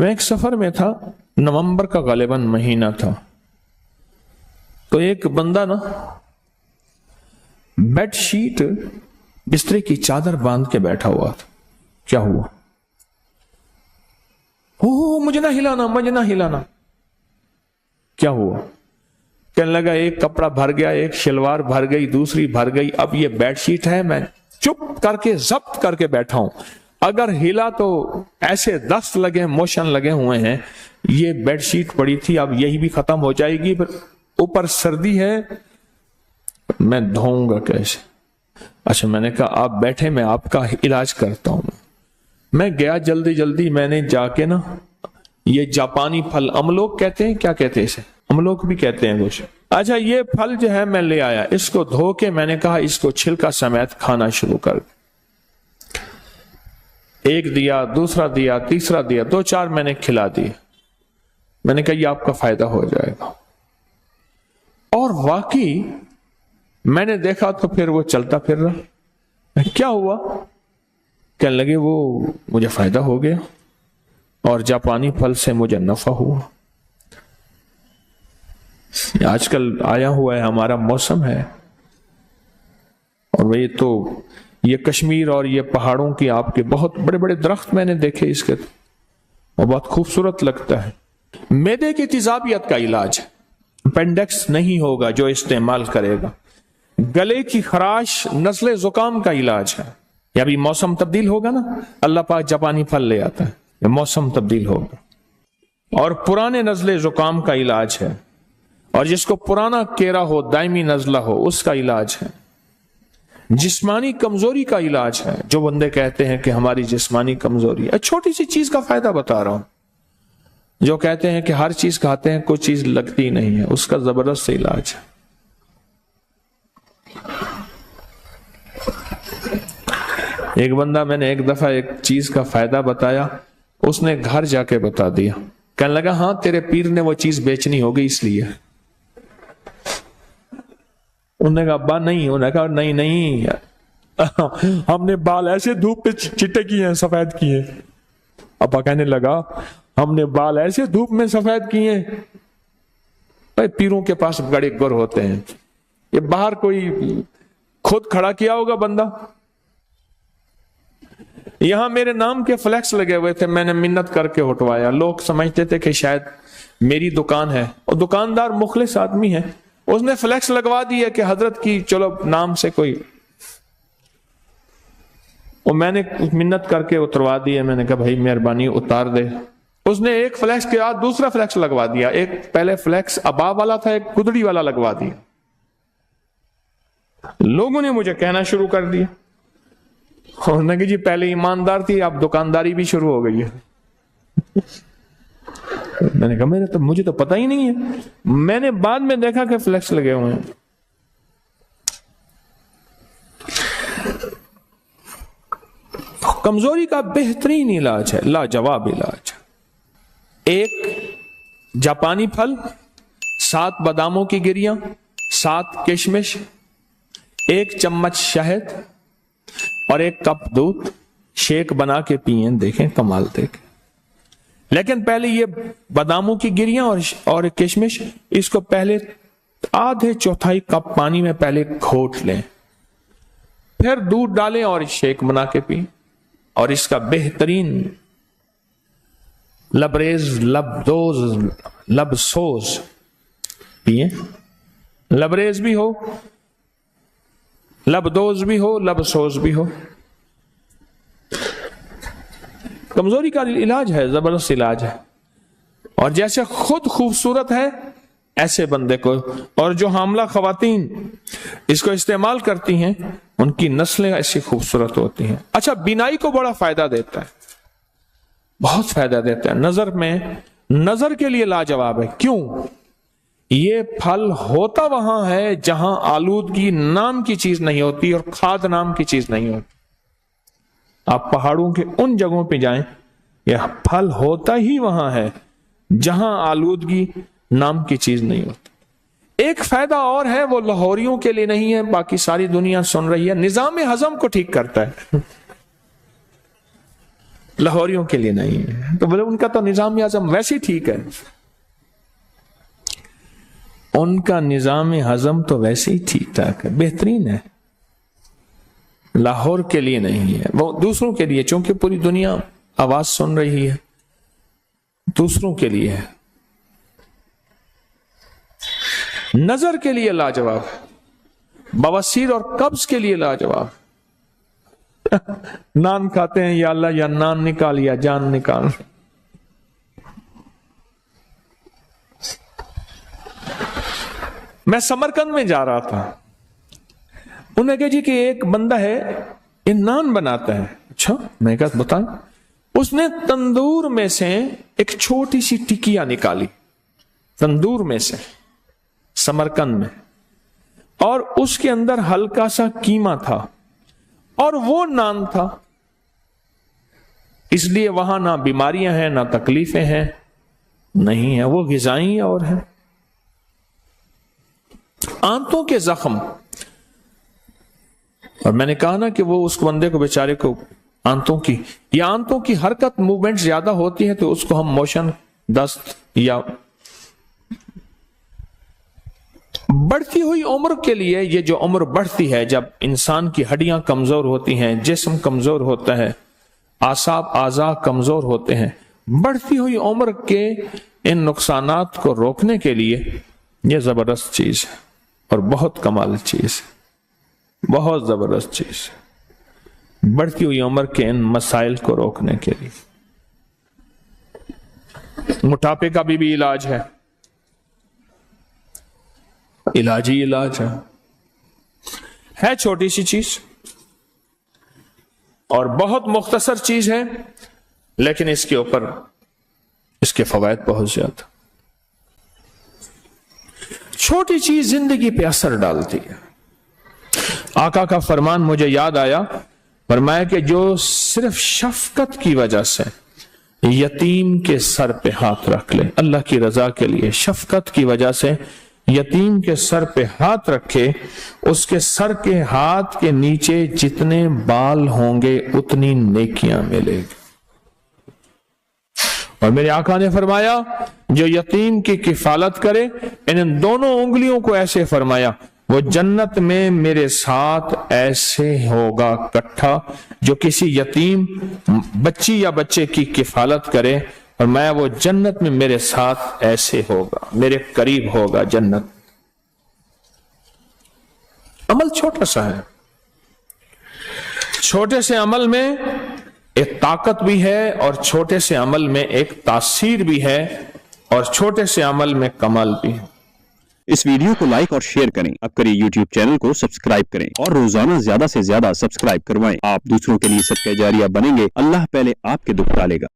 میں ایک سفر میں تھا، نومبر کا غالباً مہینہ تھا، تو ایک بندہ نا بیڈ شیٹ بسترے کی چادر باندھ کے بیٹھا ہوا تھا۔ کیا ہوا؟ مجھے نہ ہلانا، مجھے نہ ہلانا۔ کیا ہوا؟ کہنے لگا ایک کپڑا بھر گیا، ایک شلوار بھر گئی، دوسری بھر گئی، اب یہ بیڈ شیٹ ہے، میں چپ کر کے ضبط کر کے بیٹھا ہوں، اگر ہلا تو ایسے دست لگے، موشن لگے ہوئے ہیں، یہ بیڈ شیٹ پڑی تھی، اب یہی بھی ختم ہو جائے گی، پھر اوپر سردی ہے، میں دھوؤں گا کیسے؟ اچھا، میں نے کہا آپ بیٹھے، میں آپ کا علاج کرتا ہوں۔ میں گیا جلدی جلدی، میں نے جا کے نا یہ جاپانی پھل املوک کہتے ہیں، کیا کہتے ہیں اسے؟ املوک بھی کہتے ہیں کچھ۔ اچھا، یہ پھل جو ہے میں لے آیا، اس کو دھو کے میں نے کہا اس کو چھلکا سمیت کھانا شروع کر۔ ایک دیا، دوسرا دیا، تیسرا دیا، 2-4 میں نے کھلا دی۔ میں نے کہا یہ آپ کا فائدہ ہو جائے گا، اور واقعی میں نے دیکھا تو پھر وہ چلتا پھر رہا۔ کیا ہوا؟ کہنے لگے وہ مجھے فائدہ ہو گیا اور جاپانی پھل سے مجھے نفع ہوا۔ آج کل آیا ہوا ہے ہمارا موسم ہے، اور وہی تو یہ کشمیر اور یہ پہاڑوں کی آپ کے بہت بڑے بڑے درخت میں نے دیکھے اس کے، اور بہت خوبصورت لگتا ہے۔ معدے کی تیزابیت کا علاج، اپینڈکس نہیں ہوگا جو استعمال کرے گا۔ گلے کی خراش، نزلے زکام کا علاج ہے۔ یا بھی موسم تبدیل ہوگا نا، اللہ پاک جاپانی پھل لے آتا ہے، موسم تبدیل ہوگا۔ اور پرانے نزلے زکام کا علاج ہے، اور جس کو پرانا کیرا ہو، دائمی نزلہ ہو، اس کا علاج ہے۔ جسمانی کمزوری کا علاج ہے، جو بندے کہتے ہیں کہ ہماری جسمانی کمزوری ہے، چھوٹی سی چیز کا فائدہ بتا رہا ہوں، جو کہتے ہیں کہ ہر چیز کھاتے ہیں کوئی چیز لگتی نہیں ہے، اس کا زبردست علاج ہے۔ ایک بندہ، میں نے ایک دفعہ ایک چیز کا فائدہ بتایا، اس نے گھر جا کے بتا دیا، کہنے لگا ہاں تیرے پیر نے وہ چیز بیچنی ہوگی اس لیے۔ انہوں نے کہا ابا نہیں، انہوں نے کہا نہیں ہم نے بال ایسے دھوپ پہ چٹے کیے ہیں، سفید کیے۔ ابا کہنے لگا ہم نے بال ایسے دھوپ میں سفید کیے ہیں، پیروں کے پاس بڑے گر ہوتے ہیں، یہ باہر کوئی خود کھڑا کیا ہوگا بندہ۔ یہاں میرے نام کے فلیکس لگے ہوئے تھے، میں نے منت کر کے ہٹوایا، لوگ سمجھتے تھے کہ شاید میری دکان ہے، اور دکاندار مخلص آدمی ہے، اس نے فلیکس لگوا دی ہے کہ حضرت کی چلو نام سے کوئی، اور میں نے منت کر کے اتروا دی ہے۔ میں نے کہا بھائی مہربانی اتار دے۔ اس نے ایک فلیکس کے بعد دوسرا فلیکس لگوا دیا، ایک پہلے فلیکس ابا والا تھا، ایک گدڑی والا لگوا دیا۔ لوگوں نے مجھے کہنا شروع کر دیا، انہوں نے کہا جی پہلے ایماندار تھی، اب دکانداری بھی شروع ہو گئی ہے۔ میں نے کہا مجھے تو پتہ ہی نہیں ہے، میں نے بعد میں دیکھا کہ فلیکس لگے ہوئے ہیں۔ کمزوری کا بہترین علاج ہے، لاجواب علاج۔ ایک جاپانی پھل، 7 باداموں کی گریاں، 7 کشمش، 1 چمچ شہد اور 1 کپ دودھ، شیک بنا کے پئیں، دیکھیں کمال دیکھیں۔ لیکن پہلے یہ باداموں کی گریاں اور کشمش، اس کو پہلے آدھے چوتھائی کپ پانی میں پہلے گھوٹ لیں، پھر دودھ ڈالیں اور شیک بنا کے پئیں، اور اس کا بہترین لبریز، لب سوز پئیں، لبریز بھی ہو، لبدوز بھی ہو، لب سوز بھی ہو۔ کمزوری کا علاج ہے، زبردست علاج ہے، اور جیسے خود خوبصورت ہے ایسے بندے کو، اور جو حاملہ خواتین اس کو استعمال کرتی ہیں ان کی نسلیں ایسی خوبصورت ہوتی ہیں۔ اچھا، بینائی کو بڑا فائدہ دیتا ہے، بہت فائدہ دیتا ہے، نظر میں، نظر کے لیے لاجواب ہے۔ کیوں؟ یہ پھل ہوتا وہاں ہے جہاں آلودگی نام کی چیز نہیں ہوتی اور کھاد نام کی چیز نہیں ہوتی۔ آپ پہاڑوں کے ان جگہوں پہ جائیں، یہ پھل ہوتا ہی وہاں ہے جہاں آلودگی نام کی چیز نہیں ہوتی۔ ایک فائدہ اور ہے، وہ لاہوریوں کے لیے نہیں ہے، باقی ساری دنیا سن رہی ہے، نظام ہضم کو ٹھیک کرتا ہے۔ لاہوریوں کے لیے نہیں ہے. تو بولے ان کا تو نظام ہضم ویسے ہی ٹھیک ہے, ان کا نظام ہضم تو ویسے ہی ٹھیک ٹھاک ہے, بہترین ہے, لاہور کے لیے نہیں ہے, وہ دوسروں کے لیے, چونکہ پوری دنیا آواز سن رہی ہے, دوسروں کے لیے ہے. نظر کے لیے لاجواب, بواسیر اور قبض کے لیے لاجواب. نان کھاتے ہیں, یا اللہ یا نان نکال یا جان نکال. میں سمرقند میں جا رہا تھا, انہوں نے کہا جی کہ ایک بندہ ہے یہ نان بناتا ہے. اچھا, میں کہا بتائیں. اس نے تندور میں سے ایک چھوٹی سی ٹکیا نکالی, تندور میں سے, سمرقند میں, اور اس کے اندر ہلکا سا قیمہ تھا اور وہ نان تھا. اس لیے وہاں نہ بیماریاں ہیں نہ تکلیفیں ہیں, نہیں ہیں, وہ غذائی اور ہیں. آنتوں کے زخم, اور میں نے کہا نا کہ وہ اس بندے کو بیچارے کو آنتوں کی یا آنتوں کی حرکت موومنٹ زیادہ ہوتی ہے تو اس کو ہم موشن دست, یا بڑھتی ہوئی عمر کے لیے, یہ جو عمر بڑھتی ہے جب انسان کی ہڈیاں کمزور ہوتی ہیں, جسم کمزور ہوتا ہے, اعصاب اعضاء کمزور ہوتے ہیں, بڑھتی ہوئی عمر کے ان نقصانات کو روکنے کے لیے یہ زبردست چیز ہے اور بہت کمال چیز ہے, بہت زبردست چیز ہے, بڑھتی ہوئی عمر کے ان مسائل کو روکنے کے لیے. موٹاپے کا بھی علاج ہے, علاج ہی علاج ہے چھوٹی سی چیز اور بہت مختصر چیز ہے, لیکن اس کے اوپر اس کے فوائد بہت زیادہ. چھوٹی چیز زندگی پہ اثر ڈالتی ہے. آقا کا فرمان مجھے یاد آیا, فرمایا کہ جو صرف شفقت کی وجہ سے یتیم کے سر پہ ہاتھ رکھ لے, اللہ کی رضا کے لیے شفقت کی وجہ سے یتیم کے سر پہ ہاتھ رکھے, اس کے سر کے ہاتھ کے نیچے جتنے بال ہوں گے اتنی نیکیاں ملے گی. اور میرے آقا نے فرمایا جو یتیم کی کفالت کرے, ان دونوں انگلیوں کو ایسے فرمایا, وہ جنت میں میرے ساتھ ایسے ہوگا کٹھا, جو کسی یتیم بچی یا بچے کی کفالت کرے, اور میں وہ جنت میں میرے ساتھ ایسے ہوگا, میرے قریب ہوگا جنت. عمل چھوٹا سا ہے, چھوٹے سے عمل میں ایک طاقت بھی ہے اور چھوٹے سے عمل میں ایک تاثیر بھی ہے اور چھوٹے سے عمل میں کمال بھی ہے. اس ویڈیو کو لائک اور شیئر کریں, اب کریں یوٹیوب چینل کو سبسکرائب کریں اور روزانہ زیادہ سے زیادہ سبسکرائب کروائیں. آپ دوسروں کے لیے صدقہ جاریہ بنیں گے, اللہ پہلے آپ کے دکھ ڈالے گا.